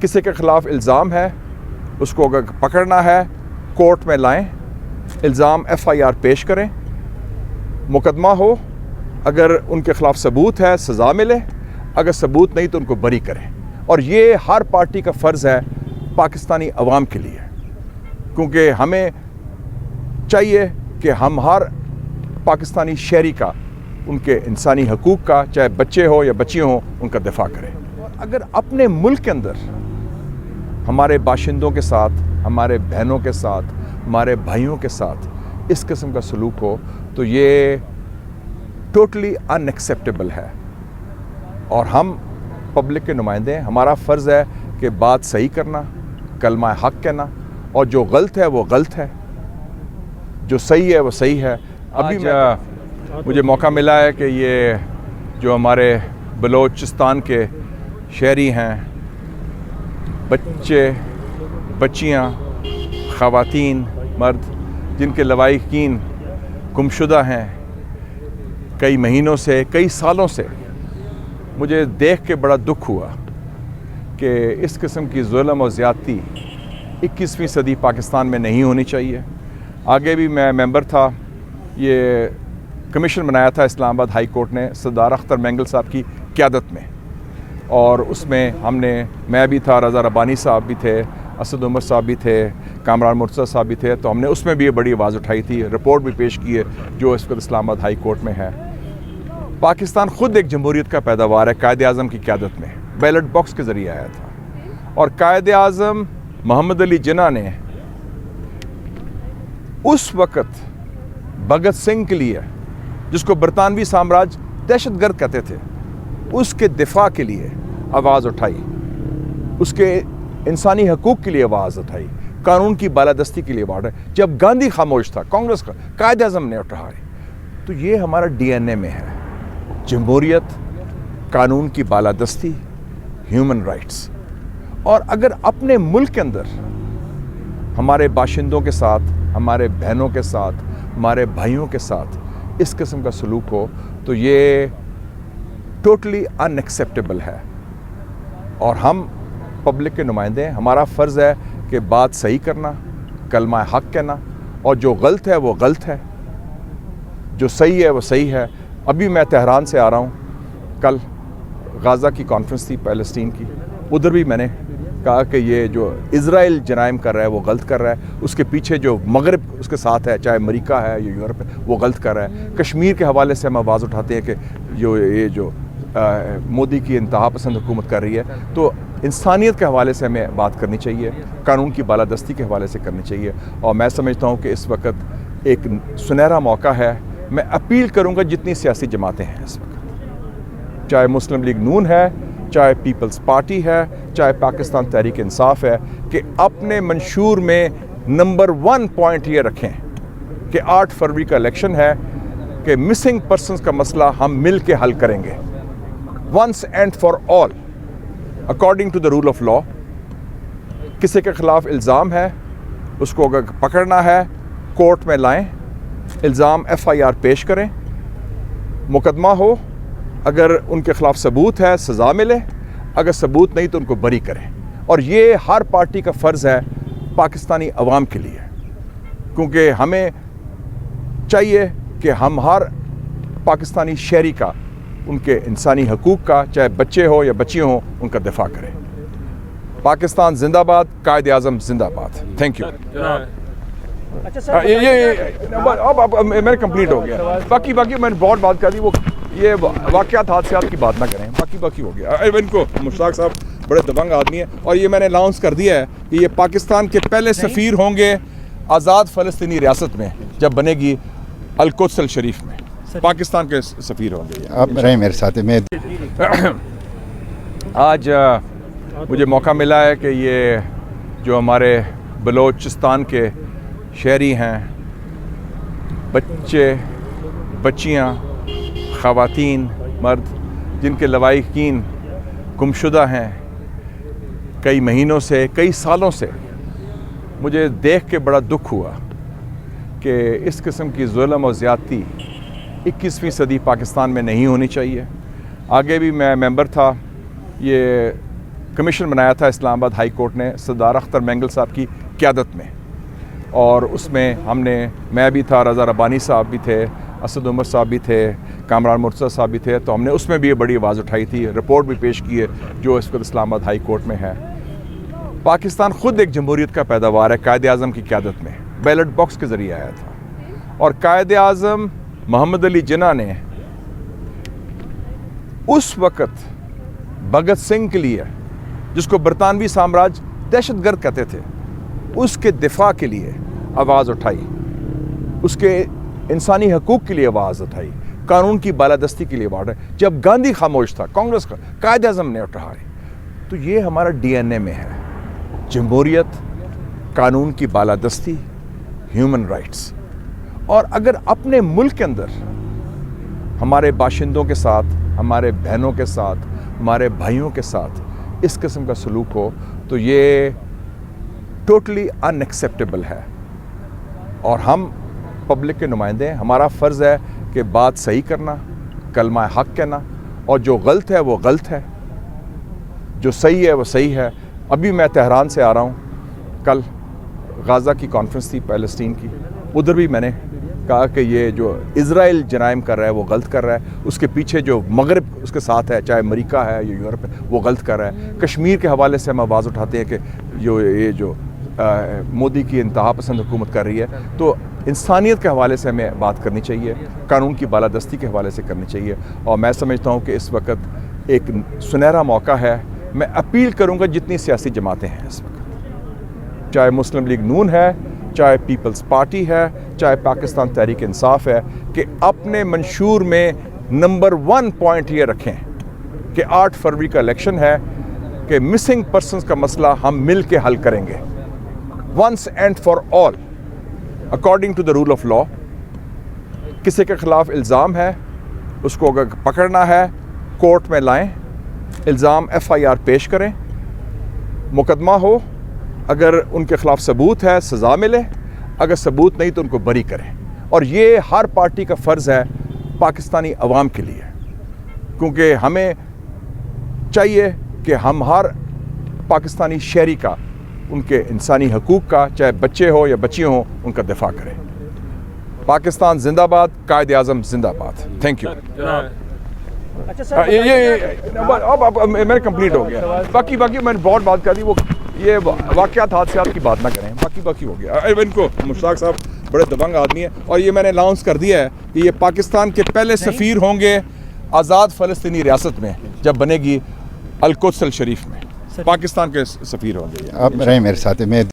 किसी के ख़िलाफ़ इल्ज़ाम है, उसको अगर पकड़ना है कोर्ट में लाएं, इल्ज़ाम FIR पेश करें, मुकदमा हो, अगर उनके ख़िलाफ़ सबूत है सज़ा मिले, अगर सबूत नहीं तो उनको बरी करें। और ये हर पार्टी का फ़र्ज़ है पाकिस्तानी अवाम के लिए, क्योंकि हमें चाहिए कि हम हर पाकिस्तानी शहरी का, उनके इंसानी हकूक़ का, चाहे बच्चे हो या बच्चियाँ हो, उनका दिफा करें। अगर अपने मुल्क के अंदर हमारे बाशिंदों के साथ, हमारे बहनों के साथ, हमारे भाइयों के साथ इस किस्म का सलूक हो तो ये टोटली अनएक्सेप्टेबल है। और हम पब्लिक के नुमाइंदे हैं, हमारा फ़र्ज़ है कि बात सही करना, कलमा हक़ कहना, और जो गलत है वो गलत है, जो सही है वो सही है। अभी मुझे मौका मिला है कि ये जो हमारे बलोचिस्तान के शहरी हैं, बच्चे बच्चियाँ, ख़वातीन, मर्द, जिनके लवाहिकीन गुमशुदा हैं कई महीनों से, कई सालों से, मुझे देख के बड़ा दुख हुआ कि इस किस्म की जुल्म और ज़्यादती 21वीं सदी पाकिस्तान में नहीं होनी चाहिए। आगे भी मैं मेंबर था, ये कमीशन बनाया था इस्लामाबाद हाई कोर्ट ने सरदार अख्तर मैंगल साहब की क़यादत में, और उसमें मैं भी था, रज़ा रब्बानी साहब भी थे, असद उमर साहब भी थे, कामरान मुर्तज़ा साहब भी थे, तो हमने उसमें भी ये बड़ी आवाज़ उठाई थी, रिपोर्ट भी पेश की है जो इस वक्त इस्लामाबाद हाई कोर्ट में है। पाकिस्तान ख़ुद एक जमहूरियत का पैदावार है, कायद आज़म की क़यादत में बैलेट बॉक्स के ज़रिए आया था, और कायद आज़म मोहम्मद अली जिन्ना ने उस वक़्त भगत सिंह के लिए, जिसको बरतानवी साम्राज्य दहशतगर्द कहते थे, उसके दिफा के लिए आवाज़ उठाई, उसके इंसानी हकूक़ के लिए आवाज़ उठाई, कानून की बालादस्ती के लिए आवाज़ उठाई। जब गांधी खामोश था, कांग्रेस का कायद आज़म ने उठाई। तो ये हमारा DNA में है, जमहूरियत, कानून की बालादस्ती, ह्यूमन राइट्स। और अगर अपने मुल्क के अंदर हमारे बाशिंदों के साथ, हमारे बहनों के साथ, हमारे भाइयों के साथ इस किस्म का सलूक हो तो ये टोटली अनएक्सेप्टेबल है। और हम पब्लिक के नुमाइंदे हैं, हमारा फ़र्ज़ है कि बात सही करना, कलमा हक़ कहना, और जो गलत है वो गलत है, जो सही है वो सही है। अभी मैं तेहरान से आ रहा हूँ, कल गाज़ा की कॉन्फ्रेंस थी फ़लस्तीन की, उधर भी मैंने कहा कि ये जो इज़राइल जराइम कर रहा है वो गलत कर रहा है, उसके पीछे जो मगरब उसके साथ है, चाहे अमेरिका है या यूरोप है, वो गलत कर रहा है। कश्मीर के हवाले से हम आवाज़ उठाते हैं कि जो मोदी की इंतहा पसंद हुकूमत कर रही है, तो इंसानियत के हवाले से हमें बात करनी चाहिए, कानून की बालादस्ती के हवाले से करनी चाहिए। और मैं समझता हूँ कि इस वक्त एक सुनहरा मौका है। मैं अपील करूँगा जितनी सियासी जमातें हैं इस वक्त, चाहे मुस्लिम लीग नून है, चाहे पीपल्स पार्टी है, चाहे पाकिस्तान तहरीक इंसाफ है, कि अपने मंशूर में नंबर 1 पॉइंट ये रखें कि 8 फरवरी का इलेक्शन है, कि मिसिंग पर्सनस का मसला हम मिल के हल करेंगे once and for all, according to the rule of law. किसी के ख़िलाफ़ इल्ज़ाम है, उसको अगर पकड़ना है कोर्ट में लाएं, इल्ज़ाम FIR पेश करें, मुकदमा हो, अगर उनके ख़िलाफ़ सबूत है सज़ा मिले, अगर सबूत नहीं तो उनको बरी करें। और ये हर पार्टी का फ़र्ज़ है पाकिस्तानी अवाम के लिए, क्योंकि हमें चाहिए कि हम हर पाकिस्तानी शहरी का, उनके इंसानी हकूक़ का, चाहे बच्चे हो या बच्चियाँ हो, उनका दिफा करें। पाकिस्तान जिंदाबाद, कायद आज़म जिंदाबाद। Thank you. अच्छा सर, अब मेरा कंप्लीट हो गया। बाकी मैंने बहुत बात कर दी, वो ये वाक़यात हादसात की बात ना करें, बाकी हो गया। इनको मुश्ताक साहब बड़े दबंग आदमी है, और ये मैंने अनाउंस कर दिया है कि ये पाकिस्तान के पहले सफ़ीर होंगे आज़ाद फ़लस्तीनी रियासत में, जब बनेगी अल-कुद्स शरीफ में, पाकिस्तान के सफ़ीर होंगे। आप रहे मेरे साथ में। आज मुझे मौका मिला है कि ये जो हमारे बलोचिस्तान के शहरी हैं, बच्चे बच्चियाँ, ख़वातीन, मर्द, जिनके लवाहिकीन गुमशुदा हैं कई महीनों से, कई सालों से, मुझे देख के बड़ा दुख हुआ कि इस किस्म की जुल्म और ज़्यादती 21वीं सदी पाकिस्तान में नहीं होनी चाहिए। आगे भी मैं मेंबर था, ये کمیشن بنایا تھا اسلام آباد ہائی کورٹ نے سردار اختر مینگل صاحب کی قیادت میں، اور اس میں میں بھی تھا، رضا ربانی صاحب بھی تھے، اسد عمر صاحب بھی تھے، کامران مرتضیٰ صاحب بھی تھے، تو ہم نے اس میں بھی یہ بڑی آواز اٹھائی تھی، رپورٹ بھی پیش کی ہے جو اس وقت اسلام آباد ہائی کورٹ میں ہے۔ پاکستان خود ایک جمہوریت کا پیداوار ہے، قائد اعظم کی قیادت میں بیلٹ باکس کے ذریعے آیا تھا، اور قائد اعظم محمد علی جناح نے اس وقت بھگت سنگھ کے لیے، جس کو برطانوی سامراج دہشت گرد کہتے تھے، اس کے دفاع کے لیے آواز اٹھائی، اس کے انسانی حقوق کے لیے آواز اٹھائی، قانون کی بالادستی کے لیے آواز اٹھائی۔ جب گاندھی خاموش تھا، کانگریس کا قائد اعظم نے اٹھائی۔ تو یہ ہمارا ڈی این اے میں ہے، جمہوریت، قانون کی بالادستی، ہیومن رائٹس۔ اور اگر اپنے ملک کے اندر ہمارے باشندوں کے ساتھ، ہمارے بہنوں کے ساتھ، ہمارے بھائیوں کے ساتھ اس قسم کا سلوک ہو تو یہ ٹوٹلی ان ایکسیپٹیبل ہے، اور ہم پبلک کے نمائندے ہیں، ہمارا فرض ہے کہ بات صحیح کرنا، کلمہ حق کہنا، اور جو غلط ہے وہ غلط ہے، جو صحیح ہے وہ صحیح ہے۔ ابھی میں تہران سے آ رہا ہوں، کل غازہ کی کانفرنس تھی فلسطین کی، ادھر بھی میں نے کہا کہ یہ جو اسرائیل جرائم کر رہا ہے وہ غلط کر رہا ہے، اس کے پیچھے جو مغرب اس کے ساتھ ہے، چاہے امریکہ ہے یا یورپ ہے، وہ غلط کر رہا ہے۔ کشمیر کے حوالے سے ہم آواز اٹھاتے ہیں کہ یہ جو مودی کی انتہا پسند حکومت کر رہی ہے، تو انسانیت کے حوالے سے ہمیں بات کرنی چاہیے، قانون کی بالادستی کے حوالے سے کرنی چاہیے، اور میں سمجھتا ہوں کہ اس وقت ایک سنہرا موقع ہے۔ میں اپیل کروں گا جتنی سیاسی جماعتیں ہیں اس وقت، چاہے مسلم لیگ نون ہے، چاہے پیپلز پارٹی ہے، چاہے پاکستان تحریک انصاف ہے، کہ اپنے منشور میں نمبر 1 پوائنٹ یہ رکھیں کہ 8 فروری کا الیکشن ہے، کہ مسنگ پرسنز کا مسئلہ ہم مل کے حل کریں گے once and for all according to the rule of law۔ کسی کے خلاف الزام ہے، اس کو اگر پکڑنا ہے کورٹ میں لائیں، الزام FIR پیش کریں، مقدمہ ہو، اگر ان کے خلاف ثبوت ہے سزا ملے، اگر ثبوت نہیں تو ان کو بری کریں۔ اور یہ ہر پارٹی کا فرض ہے پاکستانی عوام کے لیے، کیونکہ ہمیں چاہیے کہ ہم ہر پاکستانی شہری کا، ان کے انسانی حقوق کا، چاہے بچے ہو یا بچیاں ہوں، ان کا دفاع کریں۔ پاکستان زندہ باد، قائد اعظم زندہ باد۔ Thank you. اچھا سر، اب میں نے کمپلیٹ ہو گیا، باقی میں نے بہت بات کر دی، وہ یہ واقعات حادثات کی بات نہ کریں، باقی ہو گیا۔ ان کو مشتاق صاحب بڑے دبنگ آدمی ہیں، اور یہ میں نے اناؤنس کر دیا ہے کہ یہ پاکستان کے پہلے سفیر ہوں گے آزاد فلسطینی ریاست میں، جب بنے گی القدس الشریف میں، پاکستان کے سفیر ہوں گے۔ آپ رہیں میرے ساتھ میں